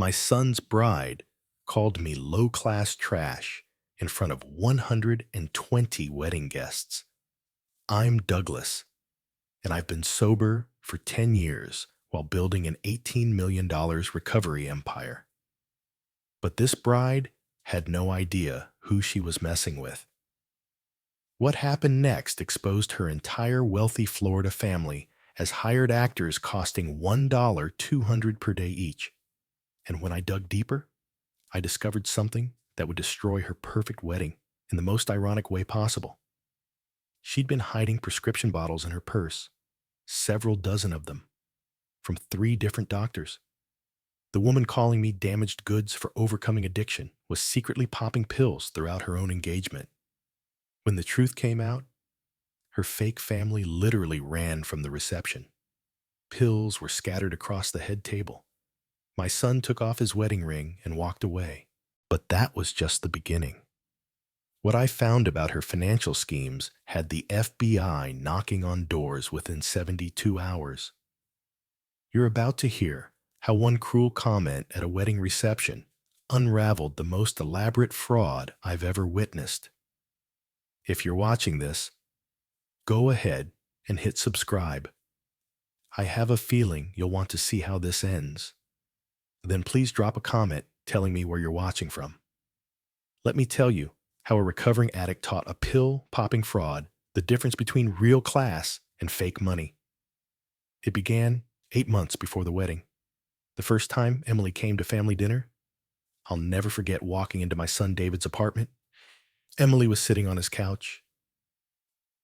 My son's bride called me low-class trash in front of 120 wedding guests. I'm Douglas, and I've been sober for 10 years while building an $18 million recovery empire. But this bride had no idea who she was messing with. What happened next exposed her entire wealthy Florida family as hired actors costing $1.200 per day each. And when I dug deeper, I discovered something that would destroy her perfect wedding in the most ironic way possible. She'd been hiding prescription bottles in her purse, several dozen of them, from 3 different doctors. The woman calling me damaged goods for overcoming addiction was secretly popping pills throughout her own engagement. When the truth came out, her fake family literally ran from the reception. Pills were scattered across the head table. My son took off his wedding ring and walked away. But that was just the beginning. What I found about her financial schemes had the FBI knocking on doors within 72 hours. You're about to hear how one cruel comment at a wedding reception unraveled the most elaborate fraud I've ever witnessed. If you're watching this, go ahead and hit subscribe. I have a feeling you'll want to see how this ends. Then please drop a comment telling me where you're watching from. Let me tell you how a recovering addict taught a pill-popping fraud the difference between real class and fake money. It began 8 months before the wedding. The first time Emily came to family dinner, I'll never forget walking into my son David's apartment. Emily was sitting on his couch,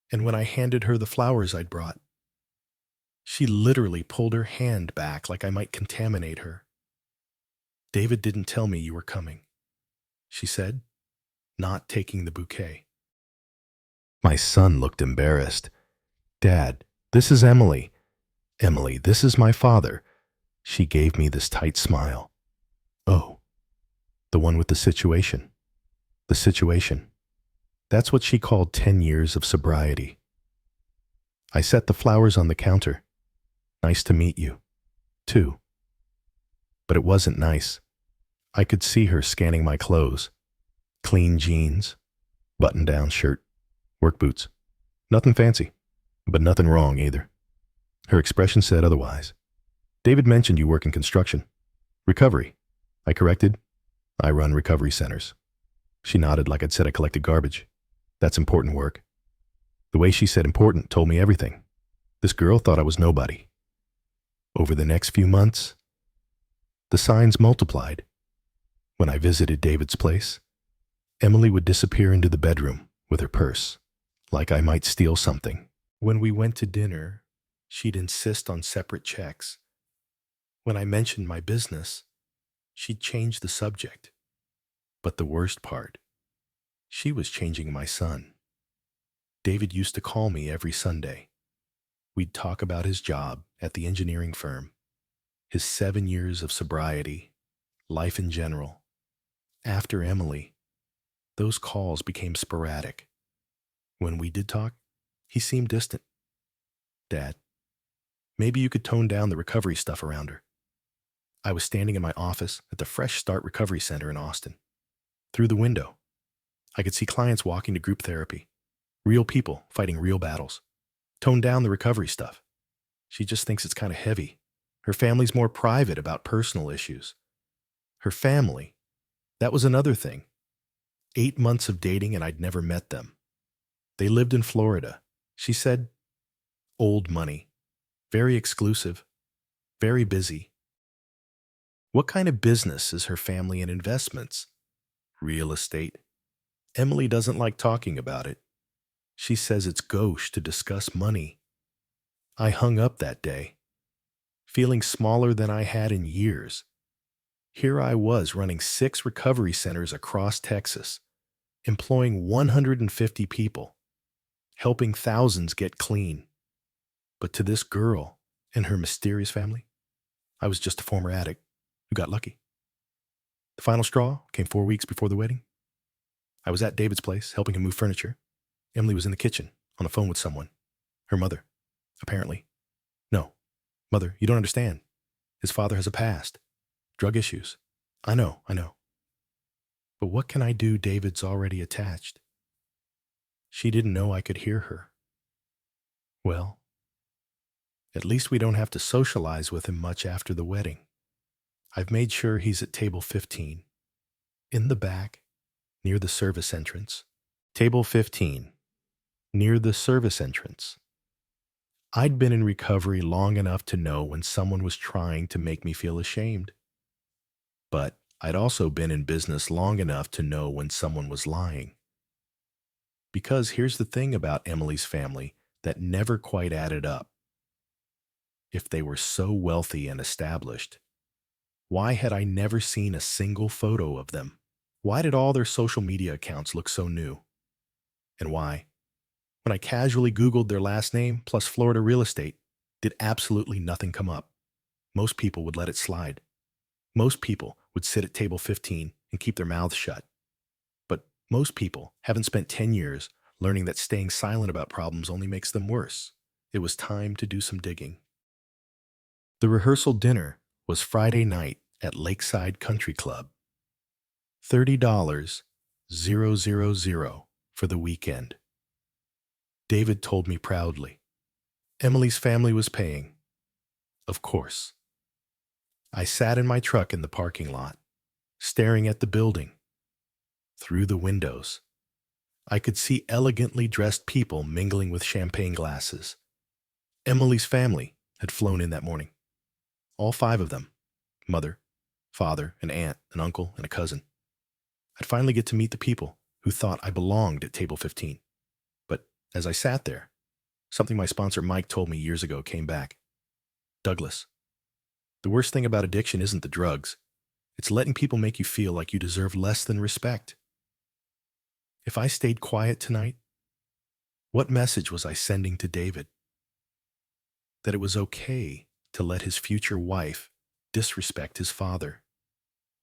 and when I handed her the flowers I'd brought, she literally pulled her hand back like I might contaminate her. "David didn't tell me you were coming," she said, not taking the bouquet. My son looked embarrassed. "Dad, this is Emily. Emily, this is my father." She gave me this tight smile. "Oh, the one with the situation. The situation." That's what she called 10 years of sobriety. I set the flowers on the counter. "Nice to meet you, too." But it wasn't nice. I could see her scanning my clothes. Clean jeans, button-down shirt, work boots. Nothing fancy, but nothing wrong either. Her expression said otherwise. "David mentioned you work in construction. Recovery." I corrected. "I run recovery centers." She nodded like I'd said I collected garbage. "That's important work." The way she said important told me everything. This girl thought I was nobody. Over the next few months, the signs multiplied. When I visited David's place, Emily would disappear into the bedroom with her purse, like I might steal something. When we went to dinner, she'd insist on separate checks. When I mentioned my business, she'd change the subject. But the worst part, she was changing my son. David used to call me every Sunday. We'd talk about his job at the engineering firm, his 7 years of sobriety, life in general. After Emily, those calls became sporadic. When we did talk, he seemed distant. "Dad, maybe you could tone down the recovery stuff around her." I was standing in my office at the Fresh Start Recovery Center in Austin. Through the window, I could see clients walking to group therapy, real people fighting real battles. "Tone down the recovery stuff. She just thinks it's kind of heavy. Her family's more private about personal issues." Her family, that was another thing. 8 months of dating and I'd never met them. They lived in Florida. She said, old money, very exclusive, very busy. What kind of business is her family in? Investments? Real estate? Emily doesn't like talking about it. She says it's gauche to discuss money. I hung up that day, feeling smaller than I had in years. Here I was running 6 recovery centers across Texas, employing 150 people, helping thousands get clean. But to this girl and her mysterious family, I was just a former addict who got lucky. The final straw came 4 weeks before the wedding. I was at David's place helping him move furniture. Emily was in the kitchen on the phone with someone. Her mother, apparently. "No, Mother, you don't understand. His father has a past. Drug issues. I know. But what can I do? David's already attached. She didn't know I could hear her. Well, at least we don't have to socialize with him much after the wedding. I've made sure he's at table 15, in the back, near the service entrance. Table 15, near the service entrance. I'd been in recovery long enough to know when someone was trying to make me feel ashamed. But I'd also been in business long enough to know when someone was lying. Because here's the thing about Emily's family that never quite added up. If they were so wealthy and established, why had I never seen a single photo of them? Why did all their social media accounts look so new? And why, when I casually Googled their last name plus Florida real estate, did absolutely nothing come up? Most people would let it slide. Most people would sit at table 15 and keep their mouths shut. But most people haven't spent 10 years learning that staying silent about problems only makes them worse. It was time to do some digging. The rehearsal dinner was Friday night at Lakeside Country Club. $30, 000 for the weekend. David told me proudly. Emily's family was paying. Of course. I sat in my truck in the parking lot, staring at the building. Through the windows, I could see elegantly dressed people mingling with champagne glasses. Emily's family had flown in that morning. All 5 of them. Mother, father, an aunt, an uncle, and a cousin. I'd finally get to meet the people who thought I belonged at table 15. But as I sat there, something my sponsor Mike told me years ago came back. Douglas, the worst thing about addiction isn't the drugs. It's letting people make you feel like you deserve less than respect. If I stayed quiet tonight, what message was I sending to David? That it was okay to let his future wife disrespect his father.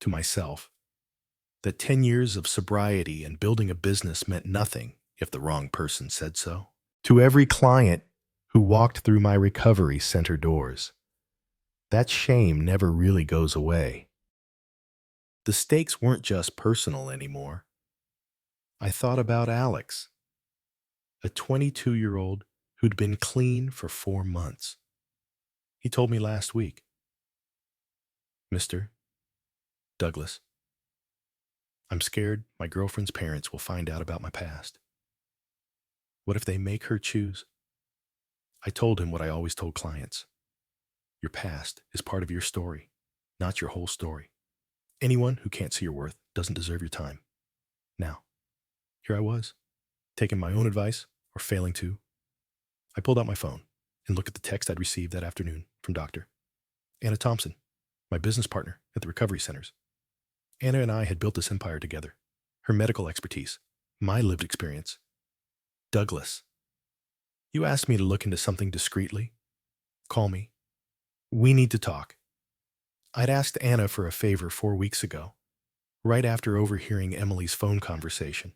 To myself, that 10 years of sobriety and building a business meant nothing if the wrong person said so. To every client who walked through my recovery center doors, that shame never really goes away. The stakes weren't just personal anymore. I thought about Alex, a 22-year-old who'd been clean for 4 months. He told me last week, Mr. Douglas, I'm scared my girlfriend's parents will find out about my past. What if they make her choose? I told him what I always told clients. Your past is part of your story, not your whole story. Anyone who can't see your worth doesn't deserve your time. Now, here I was, taking my own advice or failing to. I pulled out my phone and looked at the text I'd received that afternoon from Dr. Anna Thompson, my business partner at the recovery centers. Anna and I had built this empire together. Her medical expertise, my lived experience. Douglas, you asked me to look into something discreetly. Call me. We need to talk. I'd asked Anna for a favor 4 weeks ago, right after overhearing Emily's phone conversation.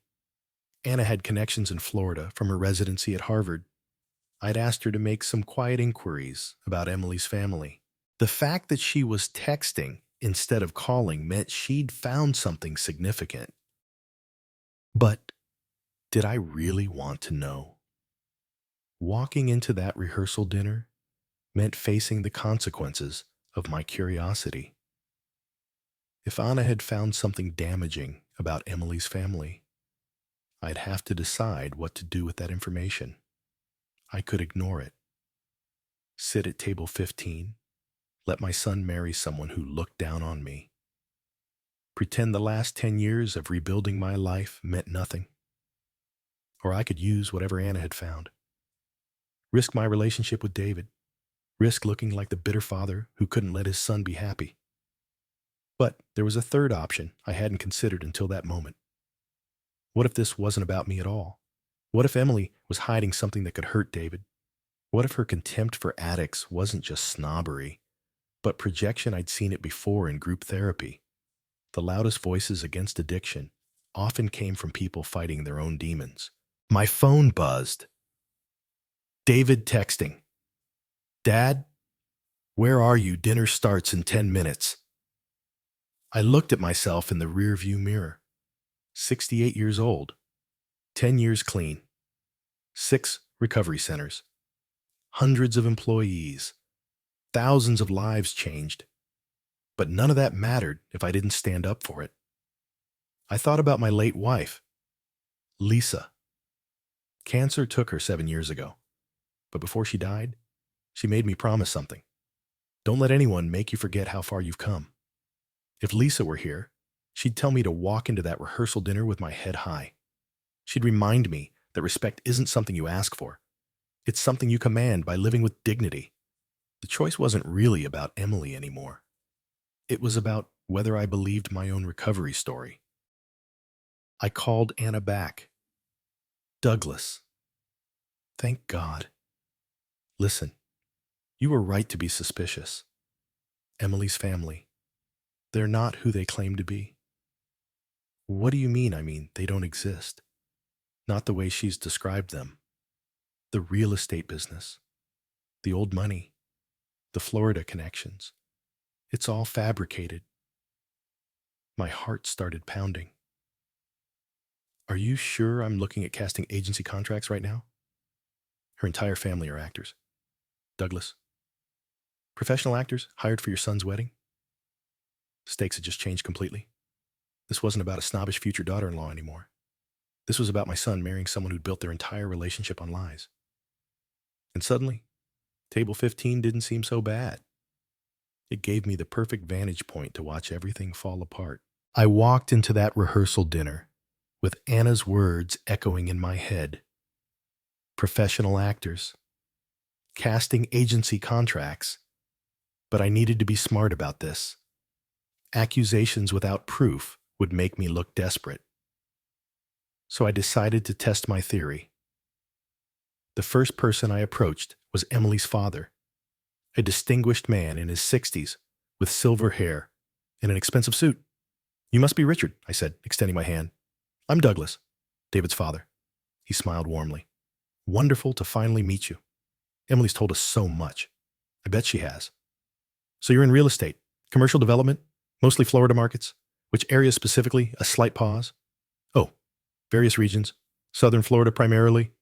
Anna had connections in Florida from her residency at Harvard. I'd asked her to make some quiet inquiries about Emily's family. The fact that she was texting instead of calling meant she'd found something significant. But did I really want to know? Walking into that rehearsal dinner meant facing the consequences of my curiosity. If Anna had found something damaging about Emily's family, I'd have to decide what to do with that information. I could ignore it. Sit at table 15, let my son marry someone who looked down on me. Pretend the last 10 years of rebuilding my life meant nothing. Or I could use whatever Anna had found. Risk my relationship with David. Risk looking like the bitter father who couldn't let his son be happy. But there was a third option I hadn't considered until that moment. What if this wasn't about me at all? What if Emily was hiding something that could hurt David? What if her contempt for addicts wasn't just snobbery, but projection? I'd seen it before in group therapy. The loudest voices against addiction often came from people fighting their own demons. My phone buzzed. David texting. Dad, where are you? Dinner starts in 10 minutes. I looked at myself in the rearview mirror. 68 years old, 10 years clean, 6 recovery centers, hundreds of employees, thousands of lives changed. But none of that mattered if I didn't stand up for it. I thought about my late wife, Lisa. Cancer took her 7 years ago. But before she died, she made me promise something. Don't let anyone make you forget how far you've come. If Lisa were here, she'd tell me to walk into that rehearsal dinner with my head high. She'd remind me that respect isn't something you ask for. It's something you command by living with dignity. The choice wasn't really about Emily anymore. It was about whether I believed my own recovery story. I called Anna back. Douglas. Thank God. Listen, you were right to be suspicious. Emily's family. They're not who they claim to be. What do you mean? I mean, they don't exist. Not the way she's described them. The real estate business. The old money. The Florida connections. It's all fabricated. My heart started pounding. Are you sure I'm looking at casting agency contracts right now? Her entire family are actors. Douglas. Professional actors hired for your son's wedding? Stakes had just changed completely. This wasn't about a snobbish future daughter-in-law anymore. This was about my son marrying someone who'd built their entire relationship on lies. And suddenly, table 15 didn't seem so bad. It gave me the perfect vantage point to watch everything fall apart. I walked into that rehearsal dinner with Anna's words echoing in my head. Professional actors. Casting agency contracts. But I needed to be smart about this. Accusations without proof would make me look desperate. So I decided to test my theory. The first person I approached was Emily's father, a distinguished man in his 60s with silver hair and an expensive suit. You must be Richard, I said, extending my hand. I'm Douglas, David's father. He smiled warmly. Wonderful to finally meet you. Emily's told us so much. I bet she has. So you're in real estate, commercial development, mostly Florida markets. Which areas specifically? A slight pause. Oh, various regions. Southern Florida primarily.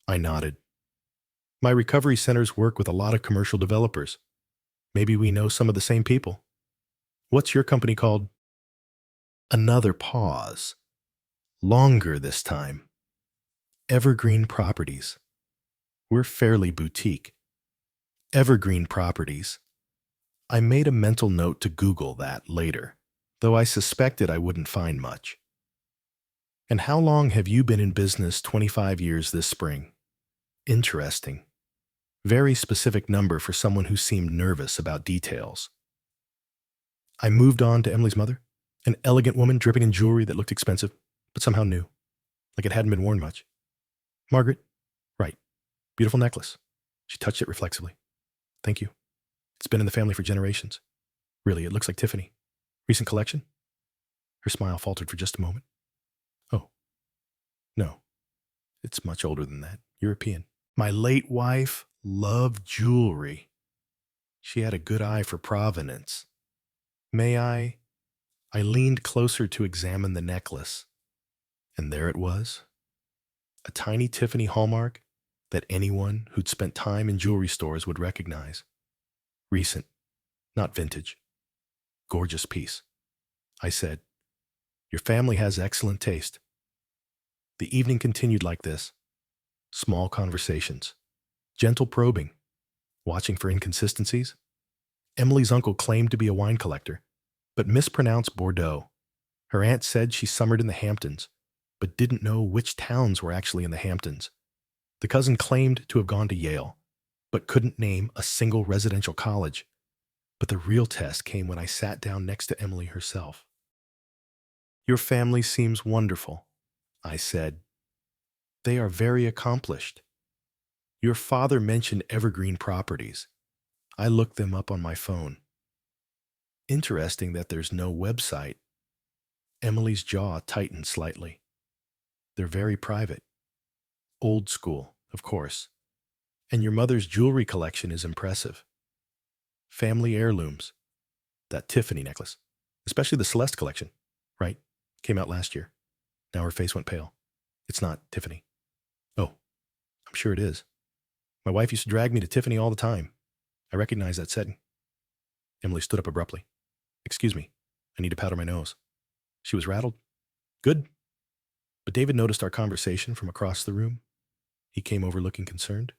I nodded. My recovery centers work with a lot of commercial developers. Maybe we know some of the same people. What's your company called? Another pause. Longer this time. Evergreen Properties. We're fairly boutique. Evergreen Properties. I made a mental note to Google that later, though I suspected I wouldn't find much. And how long have you been in business? 25 years this spring. Interesting. Very specific number for someone who seemed nervous about details. I moved on to Emily's mother, an elegant woman dripping in jewelry that looked expensive, but somehow new, like it hadn't been worn much. Margaret, right. Beautiful necklace. She touched it reflexively. Thank you. It's been in the family for generations. Really, it looks like Tiffany. Recent collection? Her smile faltered for just a moment. Oh, no. It's much older than that. European. My late wife loved jewelry. She had a good eye for provenance. May I? I leaned closer to examine the necklace. And there it was. A tiny Tiffany hallmark that anyone who'd spent time in jewelry stores would recognize. Recent, not vintage. Gorgeous piece. I said, your family has excellent taste. The evening continued like this. Small conversations. Gentle probing. Watching for inconsistencies. Emily's uncle claimed to be a wine collector, but mispronounced Bordeaux. Her aunt said she summered in the Hamptons, but didn't know which towns were actually in the Hamptons. The cousin claimed to have gone to Yale, but couldn't name a single residential college. But the real test came when I sat down next to Emily herself. Your family seems wonderful, I said. They are very accomplished. Your father mentioned Evergreen Properties. I looked them up on my phone. Interesting that there's no website. Emily's jaw tightened slightly. They're very private. Old school, of course. And your mother's jewelry collection is impressive. Family heirlooms. That Tiffany necklace. especially the Celeste collection, right? Came out last year. Now her face went pale. It's not Tiffany. Oh, I'm sure it is. My wife used to drag me to Tiffany all the time. I recognize that setting. Emily stood up abruptly. Excuse me, I need to powder my nose. She was rattled. Good. But David noticed our conversation from across the room. He came over looking concerned.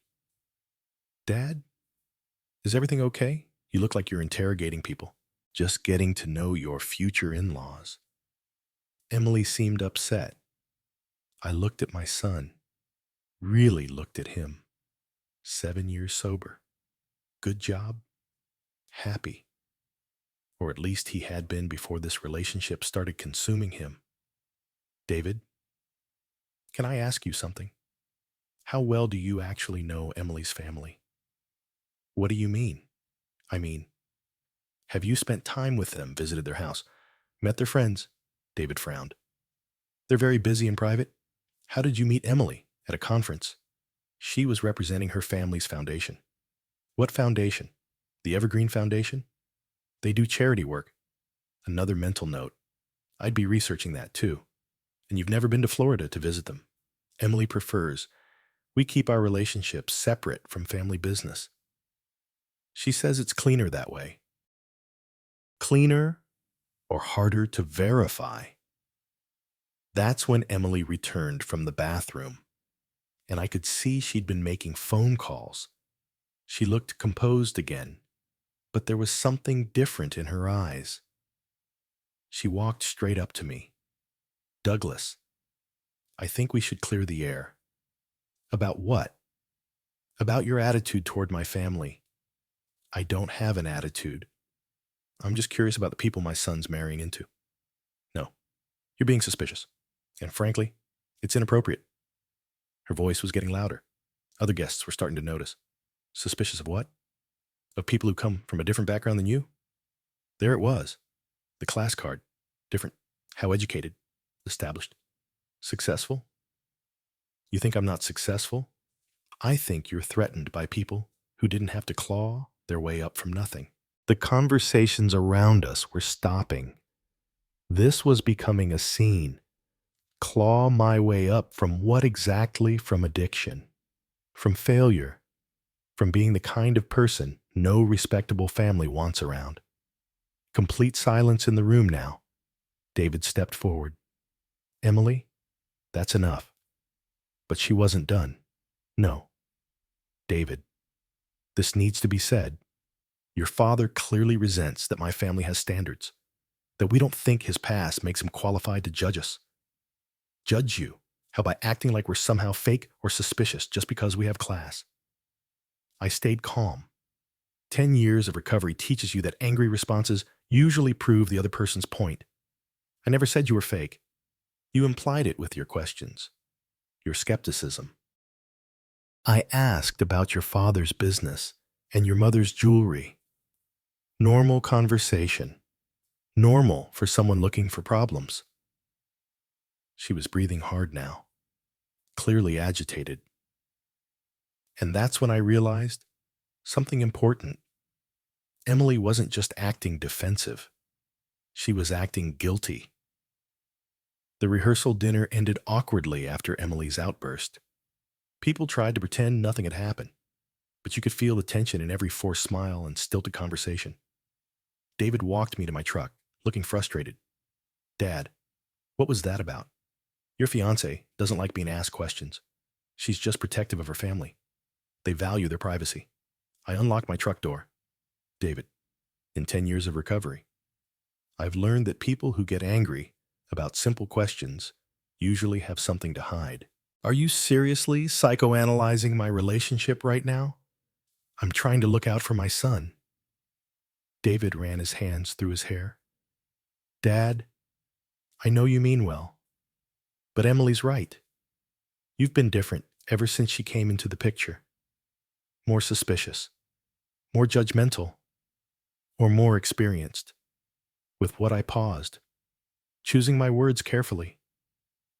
Dad, is everything okay? You look like you're interrogating people. Just getting to know your future in-laws. Emily seemed upset. I looked at my son. Really looked at him. 7 years sober. Good job. Happy. Or at least he had been before this relationship started consuming him. David, can I ask you something? How well do you actually know Emily's family? What do you mean? I mean, have you spent time with them, visited their house, met their friends? David frowned. They're very busy and private. How did you meet Emily? At a conference. She was representing her family's foundation. What foundation? The Evergreen Foundation? They do charity work. Another mental note. I'd be researching that too. And you've never been to Florida to visit them. Emily prefers. We keep our relationship separate from family business. She says it's cleaner that way. Cleaner or harder to verify? That's when Emily returned from the bathroom, and I could see she'd been making phone calls. She looked composed again, but there was something different in her eyes. She walked straight up to me. Douglas, I think we should clear the air. About what? About your attitude toward my family. I don't have an attitude. I'm just curious about the people my son's marrying into. No, you're being suspicious. And frankly, it's inappropriate. Her voice was getting louder. Other guests were starting to notice. Suspicious of what? Of people who come from a different background than you? There it was. The class card. Different. How educated. Established. Successful? You think I'm not successful? I think you're threatened by people who didn't have to claw their way up from nothing. The conversations around us were stopping. This was becoming a scene. Claw my way up from what exactly? From addiction. From failure. From being the kind of person no respectable family wants around. Complete silence in the room now. David stepped forward. Emily, that's enough. But she wasn't done. No. David, this needs to be said. Your father clearly resents that my family has standards, that we don't think his past makes him qualified to judge us. Judge you? How, by acting like we're somehow fake or suspicious just because we have class? I stayed calm. 10 years of recovery teaches you that angry responses usually prove the other person's point. I never said you were fake. You implied it with your questions, your skepticism. I asked about your father's business and your mother's jewelry. Normal conversation. Normal for someone looking for problems. She was breathing hard now, clearly agitated. And that's when I realized something important. Emily wasn't just acting defensive. She was acting guilty. The rehearsal dinner ended awkwardly after Emily's outburst. People tried to pretend nothing had happened, but you could feel the tension in every forced smile and stilted conversation. David walked me to my truck, looking frustrated. Dad, what was that about? Your fiancée doesn't like being asked questions. She's just protective of her family. They value their privacy. I unlocked my truck door. David, in 10 years of recovery, I've learned that people who get angry about simple questions usually have something to hide. Are you seriously psychoanalyzing my relationship right now? I'm trying to look out for my son. David ran his hands through his hair. Dad, I know you mean well, but Emily's right. You've been different ever since she came into the picture. More suspicious, more judgmental, or more experienced. With what I paused, choosing my words carefully,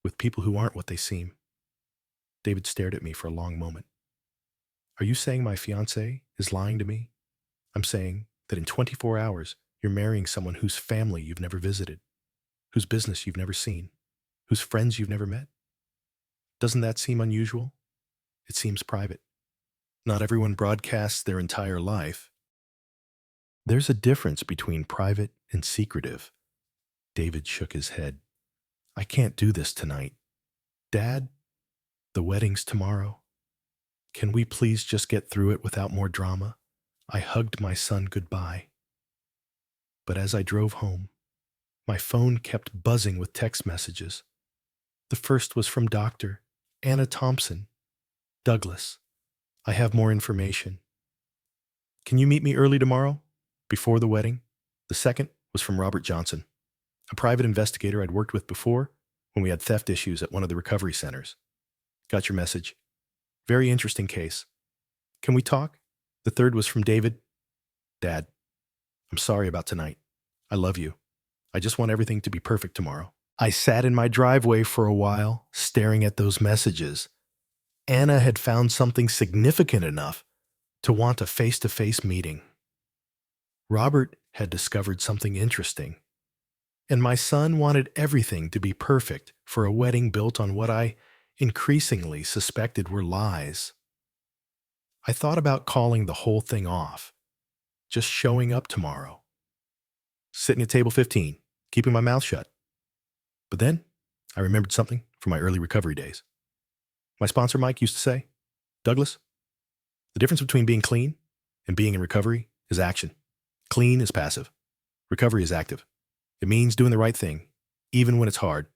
with people who aren't what they seem. David stared at me for a long moment. Are you saying my fiancé is lying to me? I'm saying that in 24 hours, You're marrying someone whose family you've never visited, whose business you've never seen, whose friends you've never met. Doesn't that seem unusual? It seems private. Not everyone broadcasts their entire life. There's a difference between private and secretive. David shook his head. I can't do this tonight. Dad, the wedding's tomorrow. Can we please just get through it without more drama? I hugged my son goodbye. But as I drove home, my phone kept buzzing with text messages. The first was from Dr. Anna Thompson. Douglas, I have more information. Can you meet me early tomorrow, before the wedding? The second was from Robert Johnson, a private investigator I'd worked with before when we had theft issues at one of the recovery centers. Got your message. Very interesting case. Can we talk? The third was from David. Dad, I'm sorry about tonight. I love you. I just want everything to be perfect tomorrow. I sat in my driveway for a while, staring at those messages. Anna had found something significant enough to want a face-to-face meeting. Robert had discovered something interesting. And my son wanted everything to be perfect for a wedding built on what I increasingly suspected were lies. I thought about calling the whole thing off, just showing up tomorrow, sitting at table 15, keeping my mouth shut. But then I remembered something from my early recovery days. My sponsor Mike used to say, Douglas, the difference between being clean and being in recovery is action. Clean is passive. Recovery is active. It means doing the right thing, even when it's hard,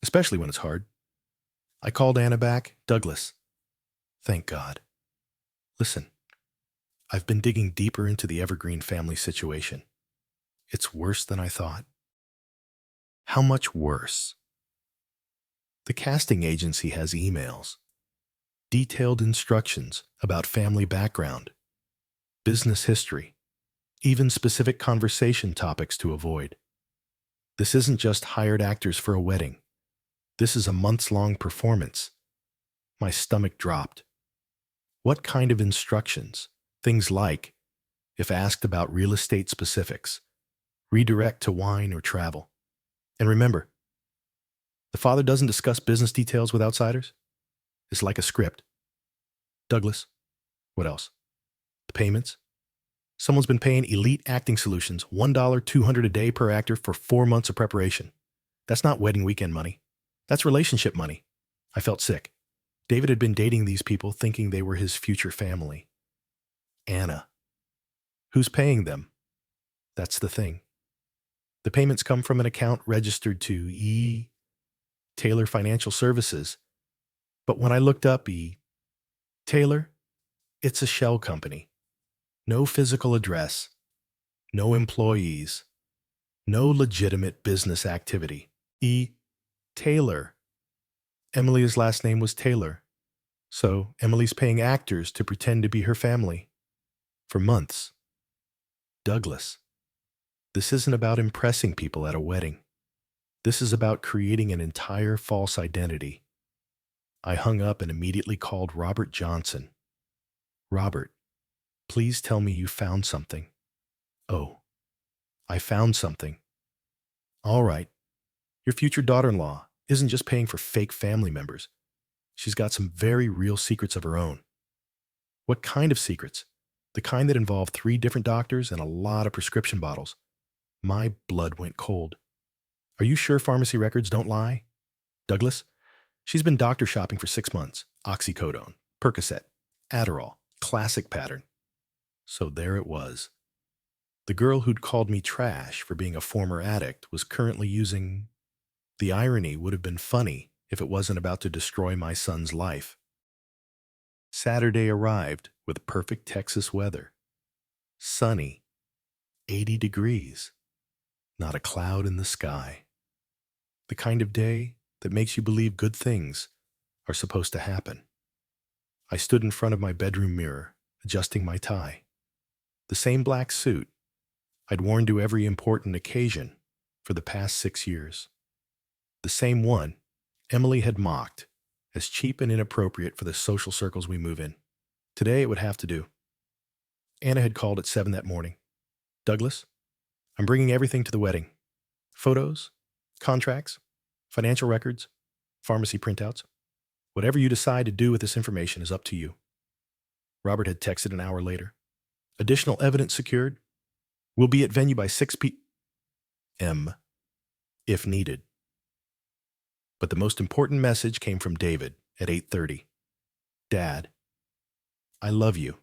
especially when it's hard. I called Anna back. Douglas, thank God. Listen, I've been digging deeper into the Evergreen family situation. It's worse than I thought. How much worse? The casting agency has emails, detailed instructions about family background, business history, even specific conversation topics to avoid. This isn't just hired actors for a wedding. This is a months-long performance. My stomach dropped. What kind of instructions? Things like, if asked about real estate specifics, redirect to wine or travel. And remember, the father doesn't discuss business details with outsiders. It's like a script. Douglas, what else? The payments? Someone's been paying Elite Acting Solutions $1, $200 a day per actor for 4 months of preparation. That's not wedding weekend money. That's relationship money. I felt sick. David had been dating these people thinking they were his future family. Anna. Who's paying them? That's the thing. The payments come from an account registered to Taylor Financial Services. But when I looked up Taylor, it's a shell company. No physical address, no employees, no legitimate business activity. Taylor. Emily's last name was Taylor, so Emily's paying actors to pretend to be her family. For months. Douglas, this isn't about impressing people at a wedding. This is about creating an entire false identity. I hung up and immediately called Robert Johnson. Robert, please tell me you found something. Oh, I found something. All right. Your future daughter-in-law isn't just paying for fake family members. She's got some very real secrets of her own. What kind of secrets? The kind that involve 3 different doctors and a lot of prescription bottles. My blood went cold. Are you sure pharmacy records don't lie? Douglas, she's been doctor shopping for 6 months. Oxycodone, Percocet, Adderall, classic pattern. So there it was. The girl who'd called me trash for being a former addict was currently using... The irony would have been funny if it wasn't about to destroy my son's life. Saturday arrived with perfect Texas weather. Sunny, 80 degrees, not a cloud in the sky. The kind of day that makes you believe good things are supposed to happen. I stood in front of my bedroom mirror, adjusting my tie. The same black suit I'd worn to every important occasion for the past 6 years. The same one Emily had mocked as cheap and inappropriate for the social circles we move in. Today it would have to do. Anna had called at 7 that morning. Douglas, I'm bringing everything to the wedding. Photos, contracts, financial records, pharmacy printouts. Whatever you decide to do with this information is up to you. Robert had texted an hour later. Additional evidence secured. We'll be at venue by 6 p.m. if needed. But the most important message came from David at 8:30. Dad, I love you.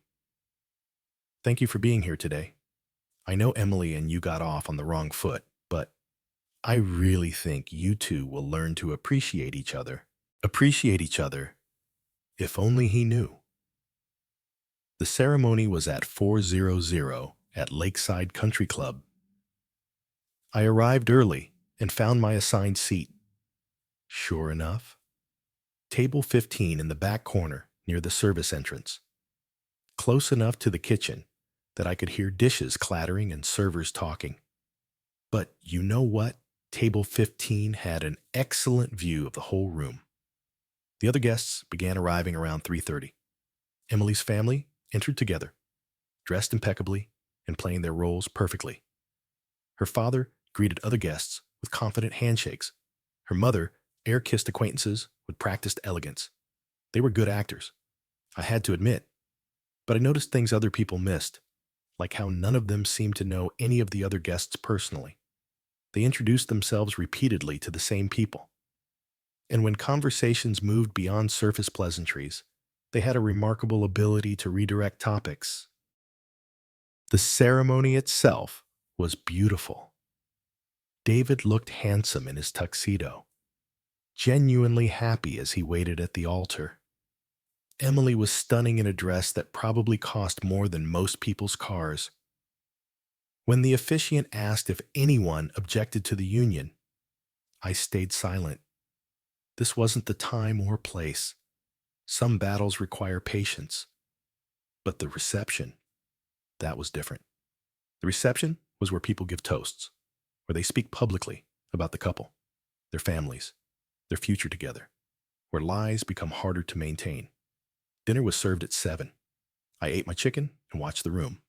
Thank you for being here today. I know Emily and you got off on the wrong foot, but I really think you two will learn to appreciate each other. Appreciate each other, if only he knew. The ceremony was at 400 at Lakeside Country Club. I arrived early and found my assigned seat. Sure enough, table 15 in the back corner near the service entrance, close enough to the kitchen that I could hear dishes clattering and servers talking. But you know what? Table 15 had an excellent view of the whole room. The other guests began arriving around 3:30. Emily's family entered together, dressed impeccably and playing their roles perfectly. Her father greeted other guests with confident handshakes. Her mother air-kissed acquaintances with practiced elegance. They were good actors, I had to admit, but I noticed things other people missed, like how none of them seemed to know any of the other guests personally. They introduced themselves repeatedly to the same people. And when conversations moved beyond surface pleasantries, they had a remarkable ability to redirect topics. The ceremony itself was beautiful. David looked handsome in his tuxedo, genuinely happy as he waited at the altar. Emily was stunning in a dress that probably cost more than most people's cars. When the officiant asked if anyone objected to the union, I stayed silent. This wasn't the time or place. Some battles require patience. But the reception, that was different. The reception was where people give toasts, where they speak publicly about the couple, their families, their future together, where lies become harder to maintain. Dinner was served at 7. I ate my chicken and watched the room,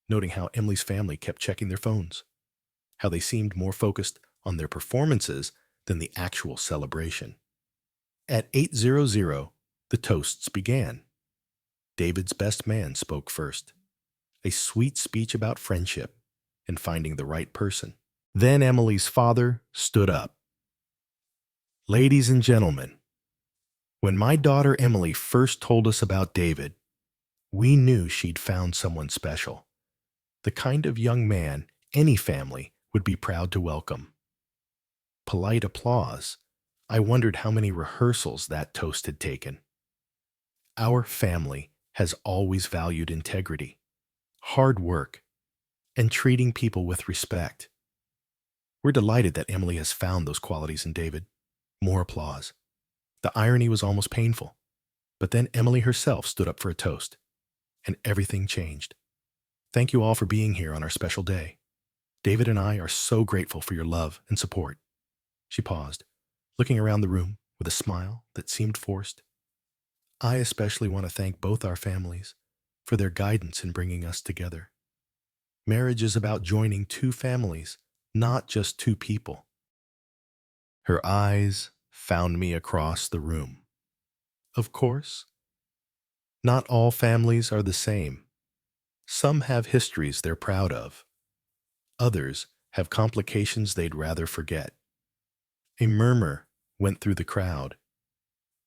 noting how Emily's family kept checking their phones, how they seemed more focused on their performances than the actual celebration. At 8:00, the toasts began. David's best man spoke first, a sweet speech about friendship and finding the right person. Then Emily's father stood up. Ladies and gentlemen, when my daughter Emily first told us about David, we knew she'd found someone special, the kind of young man any family would be proud to welcome. Polite applause. I wondered how many rehearsals that toast had taken. Our family has always valued integrity, hard work, and treating people with respect. We're delighted that Emily has found those qualities in David. More applause. The irony was almost painful, but then Emily herself stood up for a toast, and everything changed. Thank you all for being here on our special day. David and I are so grateful for your love and support. She paused, looking around the room with a smile that seemed forced. I especially want to thank both our families for their guidance in bringing us together. Marriage is about joining two families, not just two people. Her eyes found me across the room. Of course, not all families are the same. Some have histories they're proud of. Others have complications they'd rather forget. A murmur went through the crowd.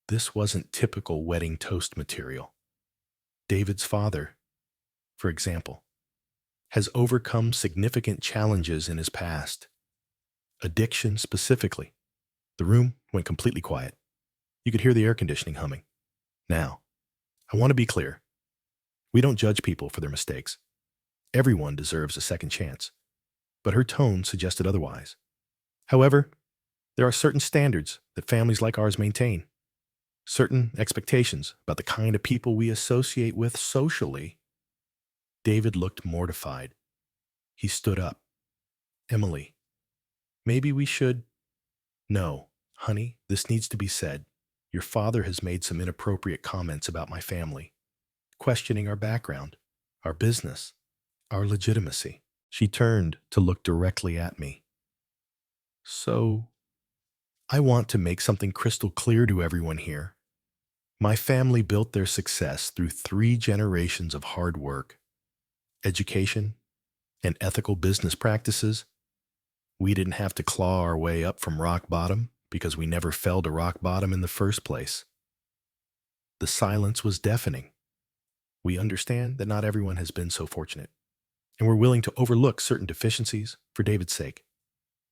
This wasn't typical wedding toast material. David's father, for example, has overcome significant challenges in his past. Addiction specifically. The room went completely quiet. You could hear the air conditioning humming. Now, I want to be clear. We don't judge people for their mistakes. Everyone deserves a second chance. But her tone suggested otherwise. However, there are certain standards that families like ours maintain. Certain expectations about the kind of people we associate with socially. David looked mortified. He stood up. Emily, maybe we should... No, honey, this needs to be said. Your father has made some inappropriate comments about my family, questioning our background, our business, our legitimacy. She turned to look directly at me. So, I want to make something crystal clear to everyone here. My family built their success through 3 generations of hard work, education, and ethical business practices. We didn't have to claw our way up from rock bottom because we never fell to rock bottom in the first place. The silence was deafening. We understand that not everyone has been so fortunate, and we're willing to overlook certain deficiencies for David's sake.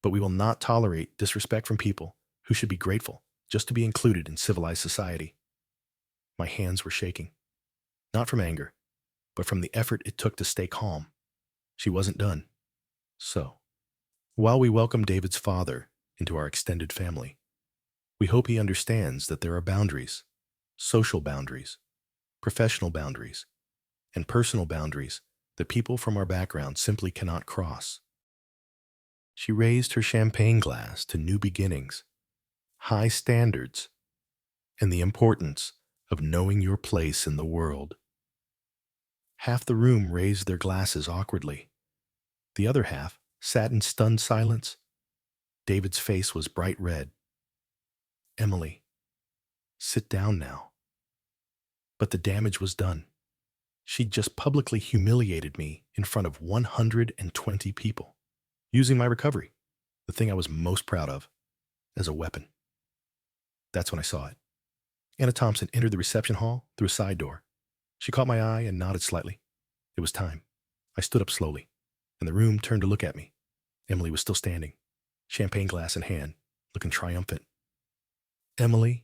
But we will not tolerate disrespect from people who should be grateful just to be included in civilized society. My hands were shaking, not from anger, but from the effort it took to stay calm. She wasn't done. So, while we welcome David's father into our extended family, we hope he understands that there are boundaries, social boundaries, professional boundaries, and personal boundaries that people from our background simply cannot cross. She raised her champagne glass to new beginnings, high standards, and the importance of knowing your place in the world. Half the room raised their glasses awkwardly. The other half sat in stunned silence. David's face was bright red. Emily, sit down now. But the damage was done. She'd just publicly humiliated me in front of 120 people, using my recovery, the thing I was most proud of, as a weapon. That's when I saw it. Anna Thompson entered the reception hall through a side door. She caught my eye and nodded slightly. It was time. I stood up slowly, and the room turned to look at me. Emily was still standing, champagne glass in hand, looking triumphant. "Emily,"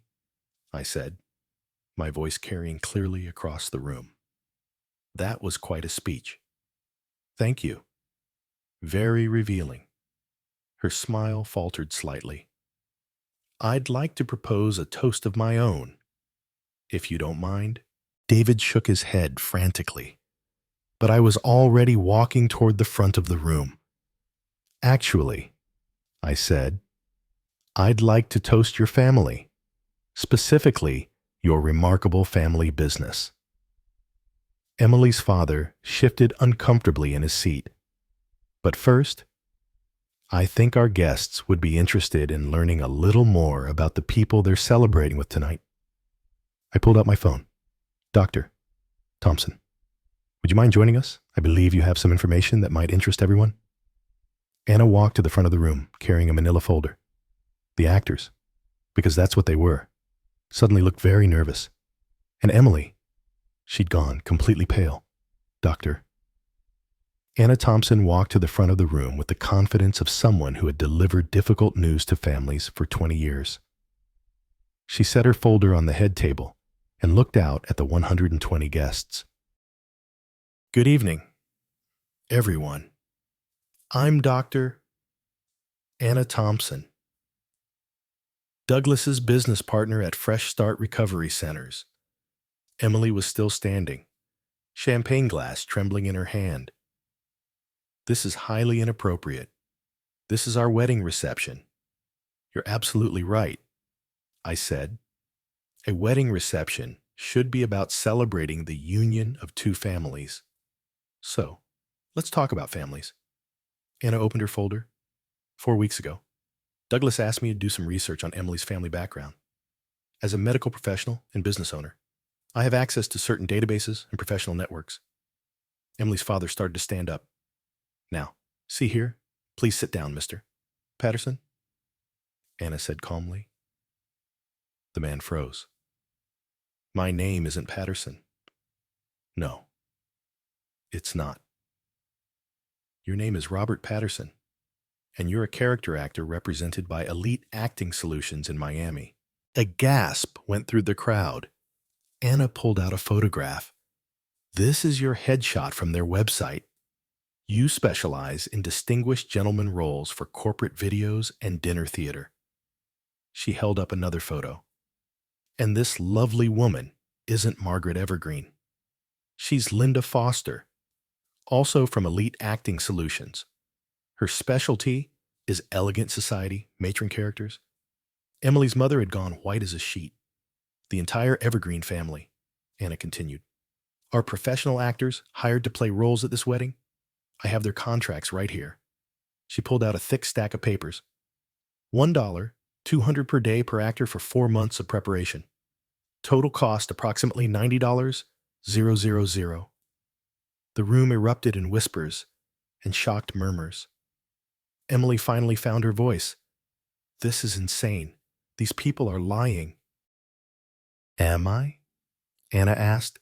I said, my voice carrying clearly across the room. That was quite a speech. "Thank you." Very revealing. Her smile faltered slightly. "I'd like to propose a toast of my own, if you don't mind." David shook his head frantically, but I was already walking toward the front of the room. "Actually," I said, "I'd like to toast your family, specifically your remarkable family business." Emily's father shifted uncomfortably in his seat. "But first, I think our guests would be interested in learning a little more about the people they're celebrating with tonight." I pulled out my phone. "Dr. Thompson, would you mind joining us? I believe you have some information that might interest everyone." Anna walked to the front of the room, carrying a manila folder. The actors, because that's what they were, suddenly looked very nervous. And Emily, she'd gone completely pale. "Doctor." Anna Thompson walked to the front of the room with the confidence of someone who had delivered difficult news to families for 20 years. She set her folder on the head table and looked out at the 120 guests. "Good evening, everyone. I'm Dr. Anna Thompson, Douglas's business partner at Fresh Start Recovery Centers." Emily was still standing, champagne glass trembling in her hand. "This is highly inappropriate. This is our wedding reception." "You're absolutely right," I said. "A wedding reception should be about celebrating the union of two families. So, let's talk about families." Anna opened her folder. 4 weeks ago, Douglas asked me to do some research on Emily's family background. As a medical professional and business owner, I have access to certain databases and professional networks. Emily's father started to stand up. "Now, see here. Please sit down, Mr. Patterson," Anna said calmly. The man froze. "My name isn't Patterson." "No, it's not. Your name is Robert Patterson, and you're a character actor represented by Elite Acting Solutions in Miami." A gasp went through the crowd. Anna pulled out a photograph. "This is your headshot from their website. You specialize in distinguished gentleman roles for corporate videos and dinner theater." She held up another photo. "And this lovely woman isn't Margaret Evergreen. She's Linda Foster, also from Elite Acting Solutions. Her specialty is elegant society matron characters." Emily's mother had gone white as a sheet. "The entire Evergreen family," Anna continued, "are professional actors hired to play roles at this wedding. I have their contracts right here. She pulled out a thick stack of papers. $1, $200 per day per actor for 4 months of preparation. Total cost approximately $90, 000. The room erupted in whispers and shocked murmurs. Emily finally found her voice. This is insane. These people are lying. Am I? Anna asked.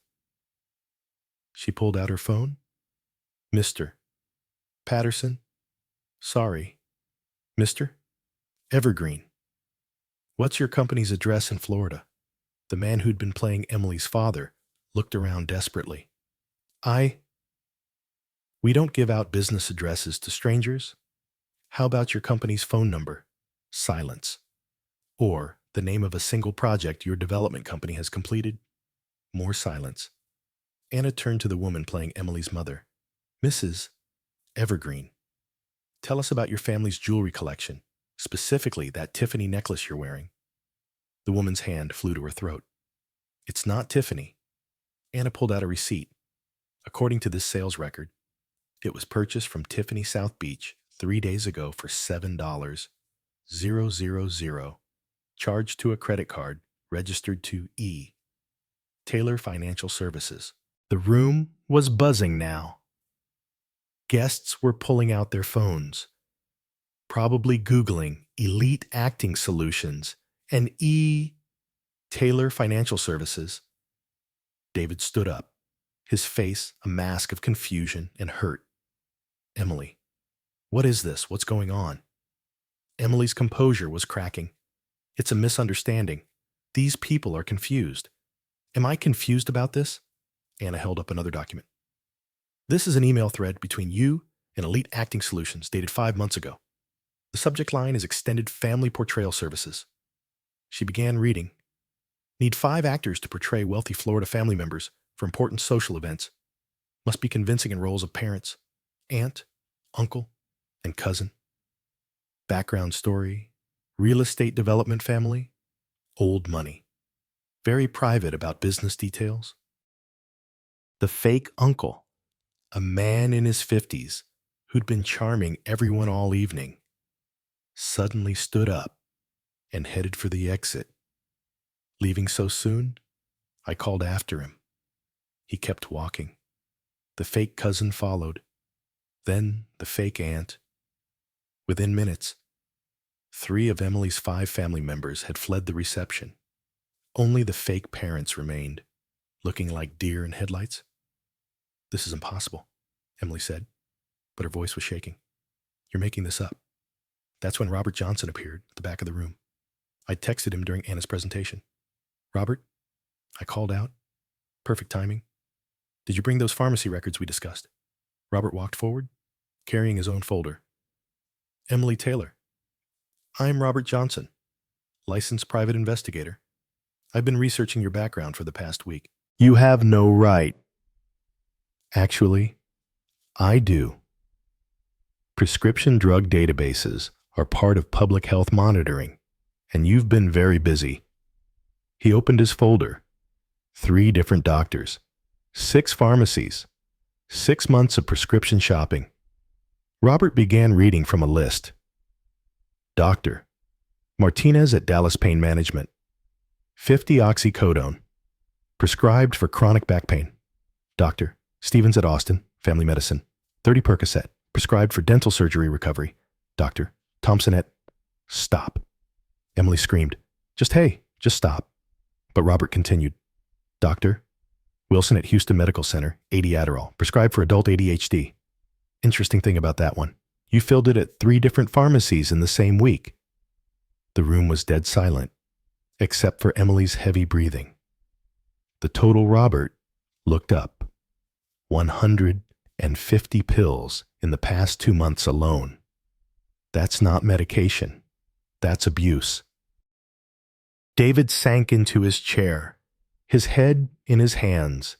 She pulled out her phone. Mr. Patterson? Sorry. Mr. Evergreen. What's your company's address in Florida? The man who'd been playing Emily's father looked around desperately. We don't give out business addresses to strangers. How about your company's phone number? Silence. Or the name of a single project your development company has completed? More silence. Anna turned to the woman playing Emily's mother. Mrs. Evergreen, tell us about your family's jewelry collection, specifically that Tiffany necklace you're wearing. The woman's hand flew to her throat. It's not Tiffany. Anna pulled out a receipt. According to this sales record, it was purchased from Tiffany South Beach 3 days ago for $7, 000, charged to a credit card registered to E. Taylor Financial Services. The room was buzzing now. Guests were pulling out their phones, probably Googling Elite Acting Solutions and E. Taylor Financial Services. David stood up, his face a mask of confusion and hurt. Emily, what is this? What's going on? Emily's composure was cracking. It's a misunderstanding. These people are confused. Am I confused about this? Anna held up another document. This is an email thread between you and Elite Acting Solutions dated 5 months ago. The subject line is Extended Family Portrayal Services. She began reading. Need 5 actors to portray wealthy Florida family members for important social events. Must be convincing in roles of parents, aunt, uncle, and cousin. Background story, real estate development family, old money. Very private about business details. The fake uncle, a man in his 50s who'd been charming everyone all evening, suddenly stood up and headed for the exit. Leaving so soon, I called after him. He kept walking. The fake cousin followed, then the fake aunt. Within minutes, 3 of Emily's 5 family members had fled the reception. Only the fake parents remained, looking like deer in headlights. This is impossible, Emily said, but her voice was shaking. You're making this up. That's when Robert Johnson appeared at the back of the room. I texted him during Anna's presentation. Robert, I called out. Perfect timing. Did you bring those pharmacy records we discussed? Robert walked forward, carrying his own folder. Emily Taylor. I'm Robert Johnson, licensed private investigator. I've been researching your background for the past week. You have no right. Actually, I do. Prescription drug databases are part of public health monitoring, and you've been very busy. He opened his folder. 3 different doctors, 6 pharmacies, 6 months of prescription shopping. Robert began reading from a list. Doctor, Martinez at Dallas Pain Management, 50 oxycodone, prescribed for chronic back pain. Doctor, Stevens at Austin, Family Medicine, 30 Percocet, prescribed for dental surgery recovery. Doctor, Thompson at... Stop. Emily screamed. Just stop. But Robert continued. Doctor, Wilson at Houston Medical Center, 80 Adderall, prescribed for adult ADHD. Interesting thing about that one. You filled it at 3 different pharmacies in the same week. The room was dead silent, except for Emily's heavy breathing. The total Robert looked up. 150 pills in the past 2 months alone. That's not medication. That's abuse. David sank into his chair, his head in his hands.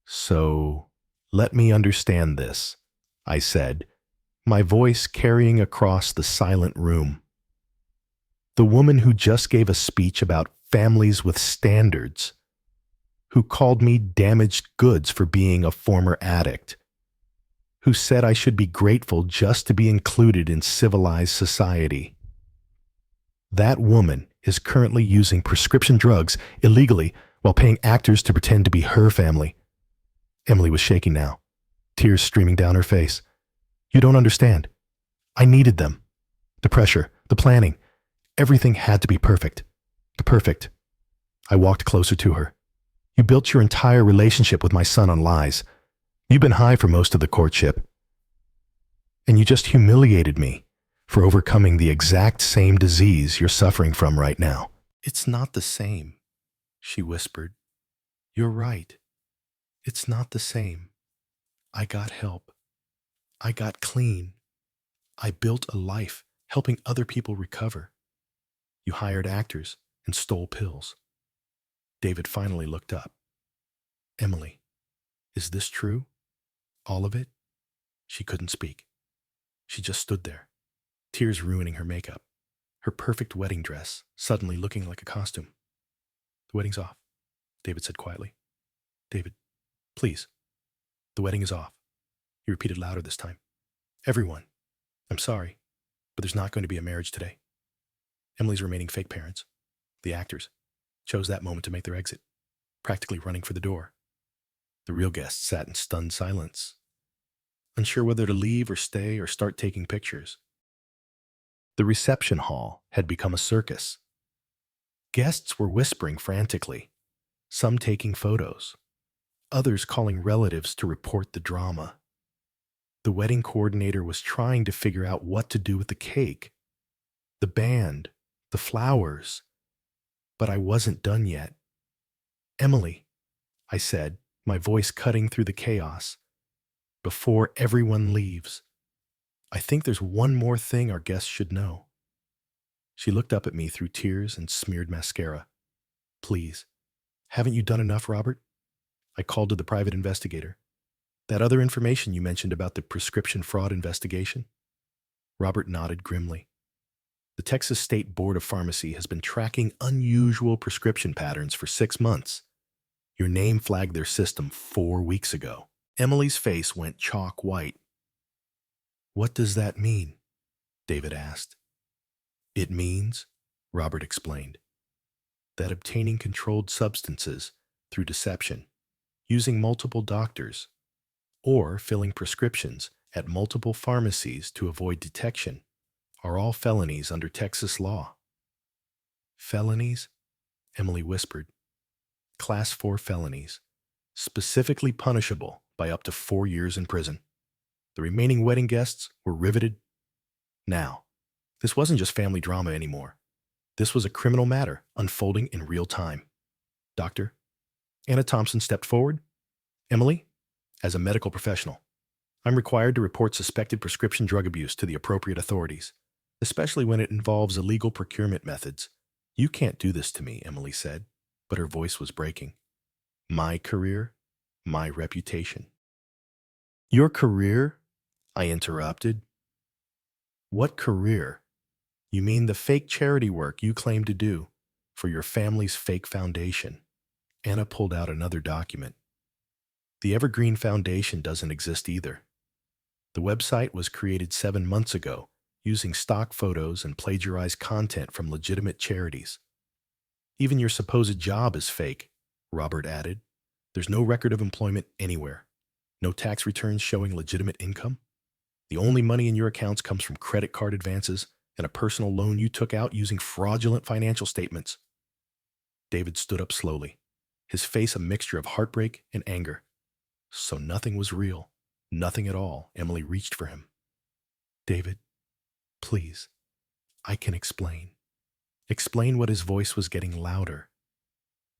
So, let me understand this, I said, my voice carrying across the silent room. The woman who just gave a speech about families with standards, who called me damaged goods for being a former addict, who said I should be grateful just to be included in civilized society. That woman is currently using prescription drugs illegally while paying actors to pretend to be her family. Emily was shaking now, tears streaming down her face. You don't understand. I needed them. The pressure, the planning, everything had to be perfect. Perfect. I walked closer to her. You built your entire relationship with my son on lies. You've been high for most of the courtship. And you just humiliated me for overcoming the exact same disease you're suffering from right now. It's not the same, she whispered. You're right. It's not the same. I got help. I got clean. I built a life helping other people recover. You hired actors and stole pills. David finally looked up. Emily, is this true? All of it? She couldn't speak. She just stood there, tears ruining her makeup, her perfect wedding dress suddenly looking like a costume. The wedding's off, David said quietly. David, please. The wedding is off. He repeated louder this time. Everyone, I'm sorry, but there's not going to be a marriage today. Emily's remaining fake parents, the actors, chose that moment to make their exit, practically running for the door. The real guests sat in stunned silence, unsure whether to leave or stay or start taking pictures. The reception hall had become a circus. Guests were whispering frantically, some taking photos, others calling relatives to report the drama. The wedding coordinator was trying to figure out what to do with the cake, the band, the flowers, but I wasn't done yet. Emily, I said, my voice cutting through the chaos, before everyone leaves, I think there's one more thing our guests should know. She looked up at me through tears and smeared mascara. Please, haven't you done enough, Robert? I called to the private investigator. That other information you mentioned about the prescription fraud investigation? Robert nodded grimly. The Texas State Board of Pharmacy has been tracking unusual prescription patterns for 6 months. Your name flagged their system 4 weeks ago. Emily's face went chalk white. What does that mean? David asked. It means, Robert explained, that obtaining controlled substances through deception, using multiple doctors, or filling prescriptions at multiple pharmacies to avoid detection are all felonies under Texas law. Felonies? Emily whispered. Class 4 felonies, specifically punishable by up to 4 years in prison. The remaining wedding guests were riveted. Now, this wasn't just family drama anymore. This was a criminal matter unfolding in real time. Doctor, Anna Thompson stepped forward. Emily, as a medical professional, I'm required to report suspected prescription drug abuse to the appropriate authorities, especially when it involves illegal procurement methods. You can't do this to me, Emily said, but her voice was breaking. My career, my reputation. Your career? I interrupted. What career? You mean the fake charity work you claim to do for your family's fake foundation? Anna pulled out another document. The Evergreen Foundation doesn't exist either. The website was created 7 months ago using stock photos and plagiarized content from legitimate charities. Even your supposed job is fake, Robert added. There's no record of employment anywhere. No tax returns showing legitimate income. The only money in your accounts comes from credit card advances and a personal loan you took out using fraudulent financial statements. David stood up slowly, his face a mixture of heartbreak and anger. So nothing was real, nothing at all. Emily reached for him. David, please, I can explain. Explain what his voice was getting louder.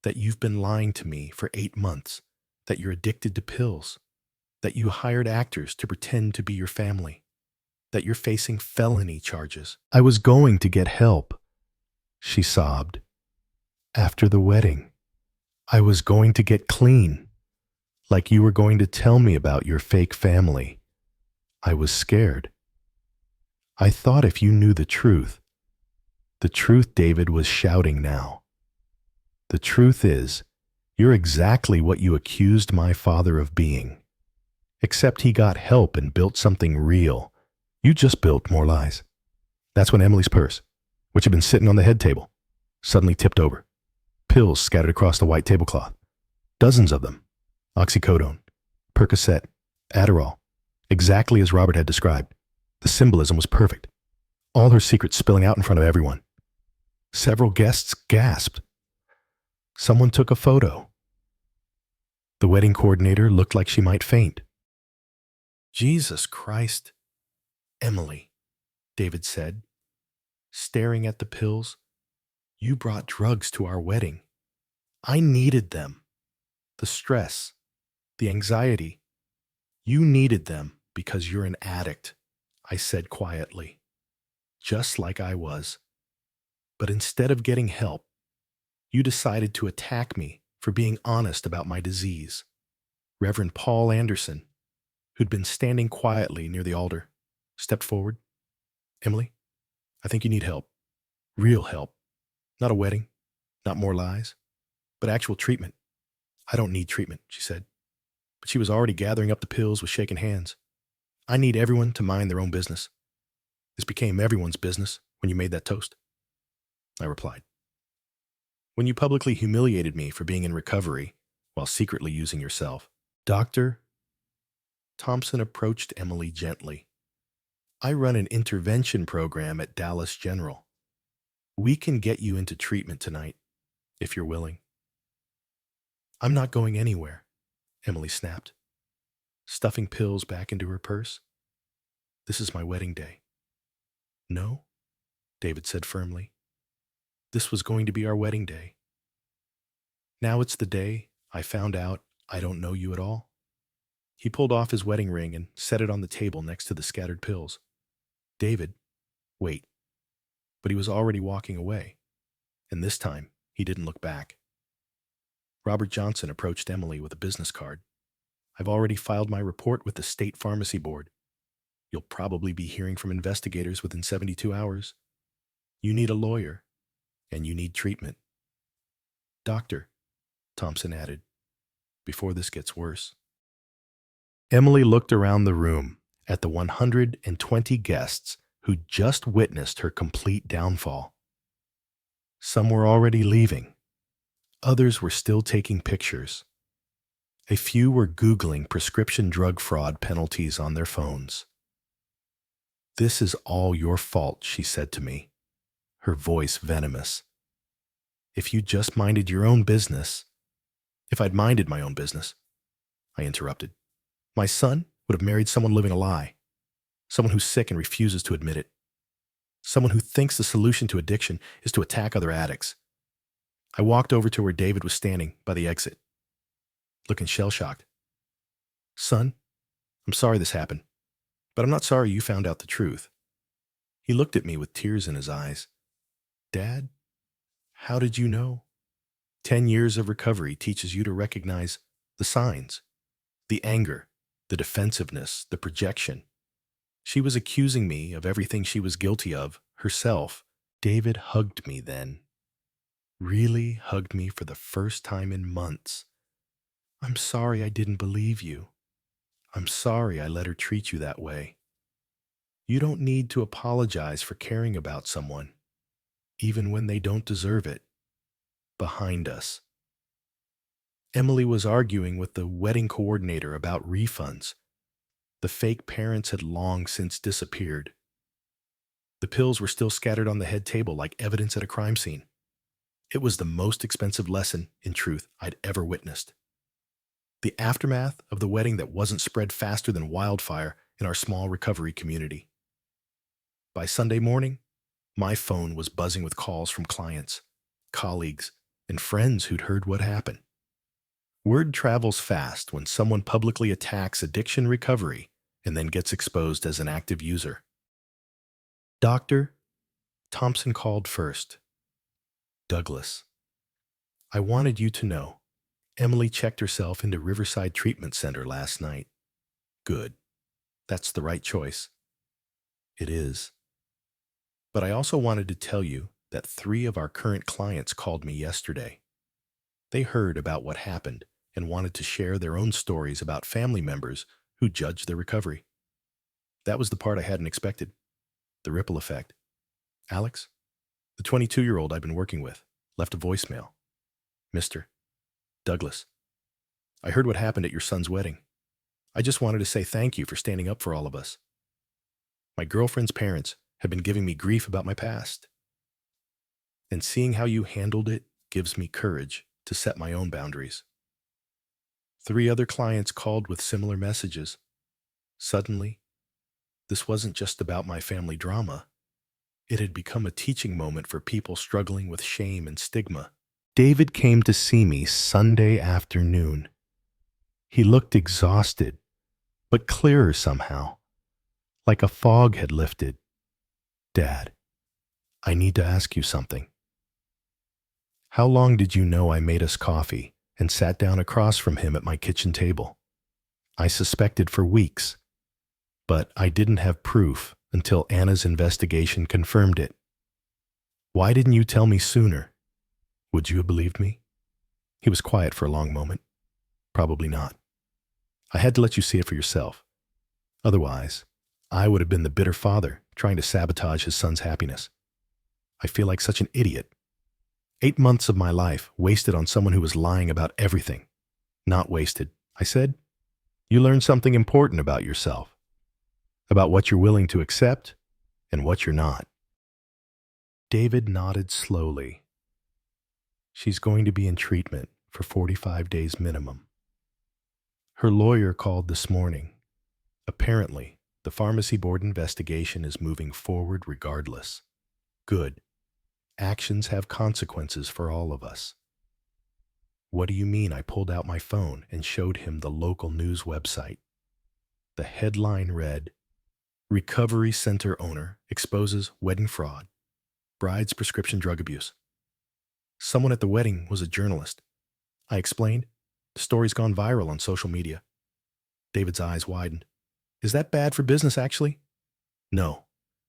That you've been lying to me for 8 months, that you're addicted to pills, that you hired actors to pretend to be your family, that you're facing felony charges. I was going to get help, she sobbed. After the wedding, I was going to get clean, like you were going to tell me about your fake family. I was scared. I thought if you knew the truth, David was shouting now. The truth is, you're exactly what you accused my father of being. Except he got help and built something real. You just built more lies. That's when Emily's purse, which had been sitting on the head table, suddenly tipped over. Pills scattered across the white tablecloth. Dozens of them. Oxycodone, Percocet, Adderall. Exactly as Robert had described. The symbolism was perfect. All her secrets spilling out in front of everyone. Several guests gasped. Someone took a photo. The wedding coordinator looked like she might faint. Jesus Christ. Emily, David said, staring at the pills. You brought drugs to our wedding. I needed them. The stress, the anxiety. You needed them because you're an addict, I said quietly, just like I was. But instead of getting help, you decided to attack me for being honest about my disease. Reverend Paul Anderson, who'd been standing quietly near the altar, stepped forward. Emily, I think you need help. Real help. Not a wedding, not more lies, but actual treatment. I don't need treatment, she said. But she was already gathering up the pills with shaking hands. I need everyone to mind their own business. This became everyone's business when you made that toast. I replied. When you publicly humiliated me for being in recovery while secretly using yourself. Doctor, Thompson approached Emily gently. I run an intervention program at Dallas General. We can get you into treatment tonight, if you're willing. I'm not going anywhere, Emily snapped, stuffing pills back into her purse. This is my wedding day. No, David said firmly. This was going to be our wedding day. Now it's the day I found out I don't know you at all. He pulled off his wedding ring and set it on the table next to the scattered pills. David, wait. But he was already walking away, and this time he didn't look back. Robert Johnson approached Emily with a business card. I've already filed my report with the State Pharmacy Board. You'll probably be hearing from investigators within 72 hours. You need a lawyer, and you need treatment. Doctor, Thompson added, before this gets worse. Emily looked around the room at the 120 guests who'd just witnessed her complete downfall. Some were already leaving. Others were still taking pictures. A few were Googling prescription drug fraud penalties on their phones. This is all your fault, she said to me, her voice venomous. If you just minded your own business. If I'd minded my own business, I interrupted. My son would have married someone living a lie, someone who's sick and refuses to admit it, someone who thinks the solution to addiction is to attack other addicts. I walked over to where David was standing by the exit, looking shell-shocked. Son, I'm sorry this happened, but I'm not sorry you found out the truth. He looked at me with tears in his eyes. Dad, how did you know? 10 years of recovery teaches you to recognize the signs, the anger, the defensiveness, the projection. She was accusing me of everything she was guilty of herself. David hugged me then. Really hugged me for the first time in months. I'm sorry I didn't believe you. I'm sorry I let her treat you that way. You don't need to apologize for caring about someone, even when they don't deserve it. Behind us. Emily was arguing with the wedding coordinator about refunds. The fake parents had long since disappeared. The pills were still scattered on the head table like evidence at a crime scene. It was the most expensive lesson in truth I'd ever witnessed. The aftermath of the wedding that wasn't spread faster than wildfire in our small recovery community. By Sunday morning, my phone was buzzing with calls from clients, colleagues, and friends who'd heard what happened. Word travels fast when someone publicly attacks addiction recovery and then gets exposed as an active user. Doctor, Thompson called first. Douglas, I wanted you to know. Emily checked herself into Riverside Treatment Center last night. Good. That's the right choice. It is. But I also wanted to tell you that 3 of our current clients called me yesterday. They heard about what happened and wanted to share their own stories about family members who judged their recovery. That was the part I hadn't expected, the ripple effect. Alex, the 22-year-old I'd been working with, left a voicemail. Mr. Douglas, I heard what happened at your son's wedding. I just wanted to say thank you for standing up for all of us. My girlfriend's parents have been giving me grief about my past, and seeing how you handled it gives me courage to set my own boundaries. 3 other clients called with similar messages. Suddenly, this wasn't just about my family drama. It had become a teaching moment for people struggling with shame and stigma. David came to see me Sunday afternoon. He looked exhausted, but clearer somehow, like a fog had lifted. Dad, I need to ask you something. How long did you know I made us coffee and sat down across from him at my kitchen table? I suspected for weeks, but I didn't have proof until Anna's investigation confirmed it. Why didn't you tell me sooner? Would you have believed me? He was quiet for a long moment. Probably not. I had to let you see it for yourself. Otherwise, I would have been the bitter father trying to sabotage his son's happiness. I feel like such an idiot. 8 months of my life wasted on someone who was lying about everything. Not wasted, I said. You learned something important about yourself, about what you're willing to accept and what you're not. David nodded slowly. She's going to be in treatment for 45 days minimum. Her lawyer called this morning. Apparently, the pharmacy board investigation is moving forward regardless. Good. Actions have consequences for all of us. What do you mean? I pulled out my phone and showed him the local news website. The headline read, Recovery Center Owner Exposes Wedding Fraud, Bride's Prescription Drug Abuse. Someone at the wedding was a journalist. I explained. The story's gone viral on social media. David's eyes widened. Is that bad for business, actually? No.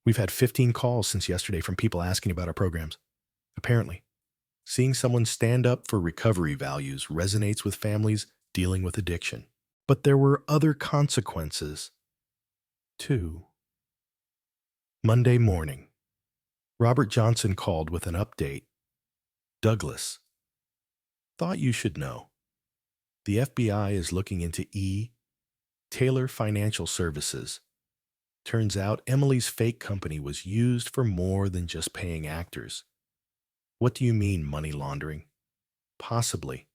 We've had 15 calls since yesterday from people asking about our programs. Apparently, seeing someone stand up for recovery values resonates with families dealing with addiction. But there were other consequences, too. Monday morning, Robert Johnson called with an update. Douglas, thought you should know. The FBI is looking into Taylor Financial Services. Turns out Emily's fake company was used for more than just paying actors. What do you mean, money laundering? Possibly.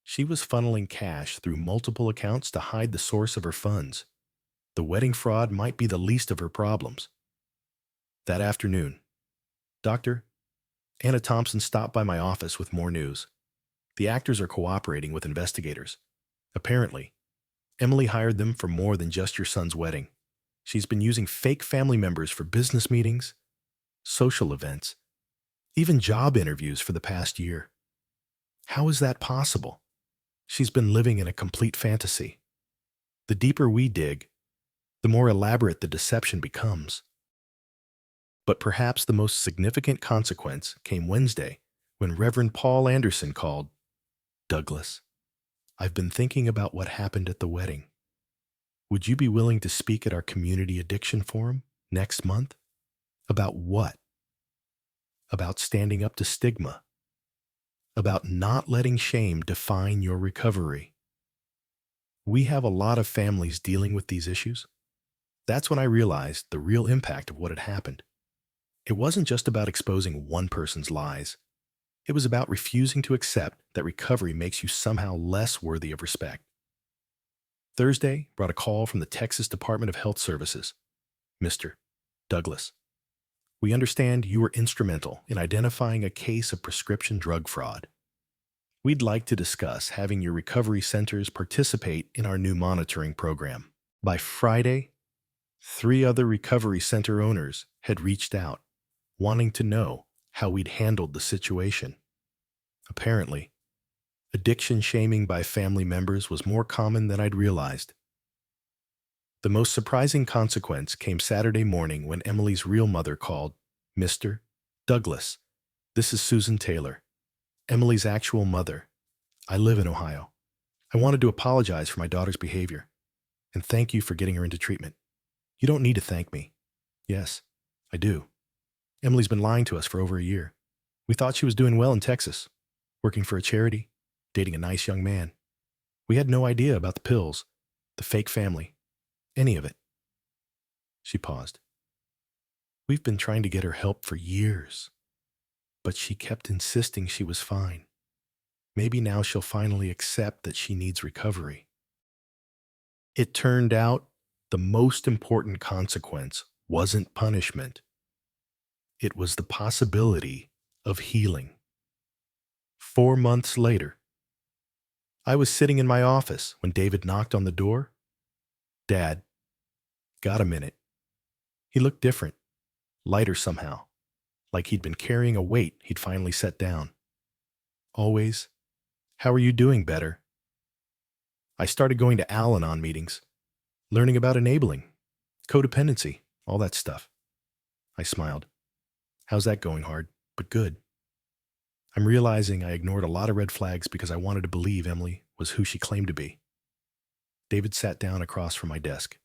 She was funneling cash through multiple accounts to hide the source of her funds. The wedding fraud might be the least of her problems. That afternoon, Dr. Anna Thompson stopped by my office with more news. The actors are cooperating with investigators. Apparently, Emily hired them for more than just your son's wedding. She's been using fake family members for business meetings, social events, even job interviews for the past year. How is that possible? She's been living in a complete fantasy. The deeper we dig, the more elaborate the deception becomes. But perhaps the most significant consequence came Wednesday when Reverend Paul Anderson called. Douglas, I've been thinking about what happened at the wedding. Would you be willing to speak at our community addiction forum next month? About what? About standing up to stigma. About not letting shame define your recovery. We have a lot of families dealing with these issues. That's when I realized the real impact of what had happened. It wasn't just about exposing one person's lies. It was about refusing to accept that recovery makes you somehow less worthy of respect. Thursday brought a call from the Texas Department of Health Services. Mr. Douglas, we understand you were instrumental in identifying a case of prescription drug fraud. We'd like to discuss having your recovery centers participate in our new monitoring program. By Friday, 3 other recovery center owners had reached out, wanting to know how we'd handled the situation. Apparently, addiction shaming by family members was more common than I'd realized. The most surprising consequence came Saturday morning when Emily's real mother called. Mr. Douglas, this is Susan Taylor, Emily's actual mother. I live in Ohio. I wanted to apologize for my daughter's behavior. And thank you for getting her into treatment. You don't need to thank me. Yes, I do. Emily's been lying to us for over a year. We thought she was doing well in Texas, working for a charity, dating a nice young man. We had no idea about the pills, the fake family, any of it. She paused. We've been trying to get her help for years, but she kept insisting she was fine. Maybe now she'll finally accept that she needs recovery. It turned out the most important consequence wasn't punishment. It was the possibility of healing. 4 months later, I was sitting in my office when David knocked on the door. Dad, got a minute. He looked different, lighter somehow, like he'd been carrying a weight he'd finally set down. Always, how are you doing, better? I started going to Al-Anon meetings, learning about enabling, codependency, all that stuff. I smiled. How's that going? Hard, but good. I'm realizing I ignored a lot of red flags because I wanted to believe Emily was who she claimed to be. David sat down across from my desk.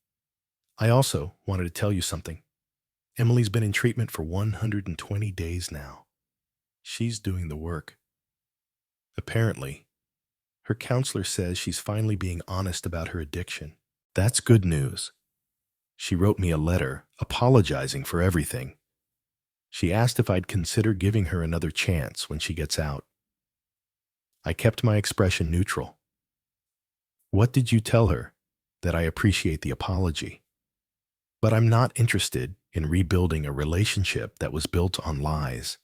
I also wanted to tell you something. Emily's been in treatment for 120 days now. She's doing the work. Apparently, her counselor says she's finally being honest about her addiction. That's good news. She wrote me a letter apologizing for everything. She asked if I'd consider giving her another chance when she gets out. I kept my expression neutral. What did you tell her? That I appreciate the apology. But I'm not interested in rebuilding a relationship that was built on lies.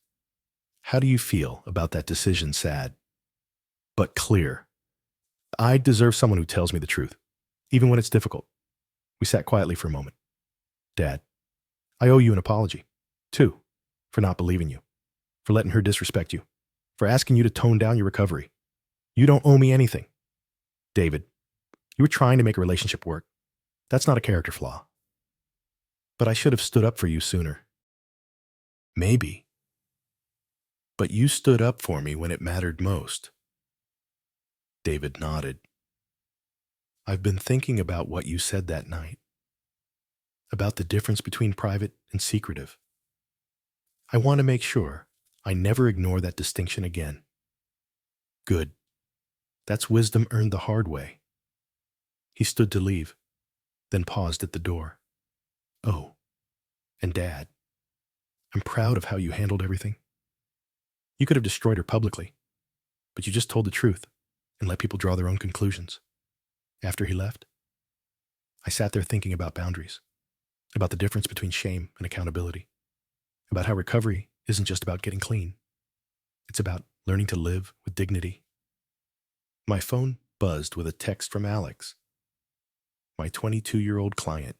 How do you feel about that decision, sad, but clear? I deserve someone who tells me the truth, even when it's difficult. We sat quietly for a moment. Dad, I owe you an apology, too, for not believing you, for letting her disrespect you, for asking you to tone down your recovery. You don't owe me anything. David, you were trying to make a relationship work. That's not a character flaw. But I should have stood up for you sooner. Maybe. But you stood up for me when it mattered most. David nodded. I've been thinking about what you said that night, about the difference between private and secretive. I want to make sure I never ignore that distinction again. Good. That's wisdom earned the hard way. He stood to leave, then paused at the door. Oh, and Dad, I'm proud of how you handled everything. You could have destroyed her publicly, but you just told the truth and let people draw their own conclusions. After he left, I sat there thinking about boundaries, about the difference between shame and accountability, about how recovery isn't just about getting clean. It's about learning to live with dignity. My phone buzzed with a text from Alex, my 22-year-old client,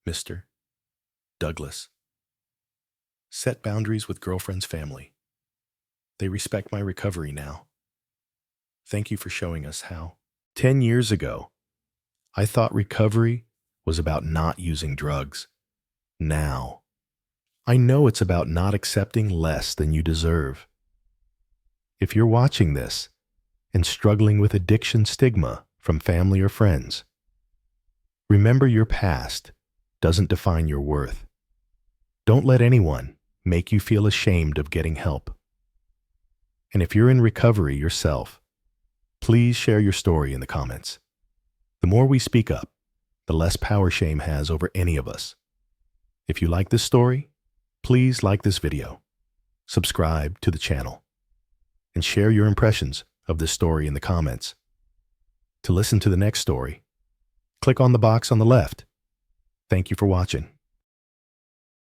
Mr. Douglas. Set boundaries with girlfriend's family. They respect my recovery now. Thank you for showing us how. 10 years ago, I thought recovery was about not using drugs. Now, I know it's about not accepting less than you deserve. If you're watching this and struggling with addiction stigma from family or friends, remember your past doesn't define your worth. Don't let anyone make you feel ashamed of getting help. And if you're in recovery yourself, please share your story in the comments. The more we speak up, the less power shame has over any of us. If you like this story, please like this video, subscribe to the channel, and share your impressions of this story in the comments. To listen to the next story, click on the box on the left. Thank you for watching.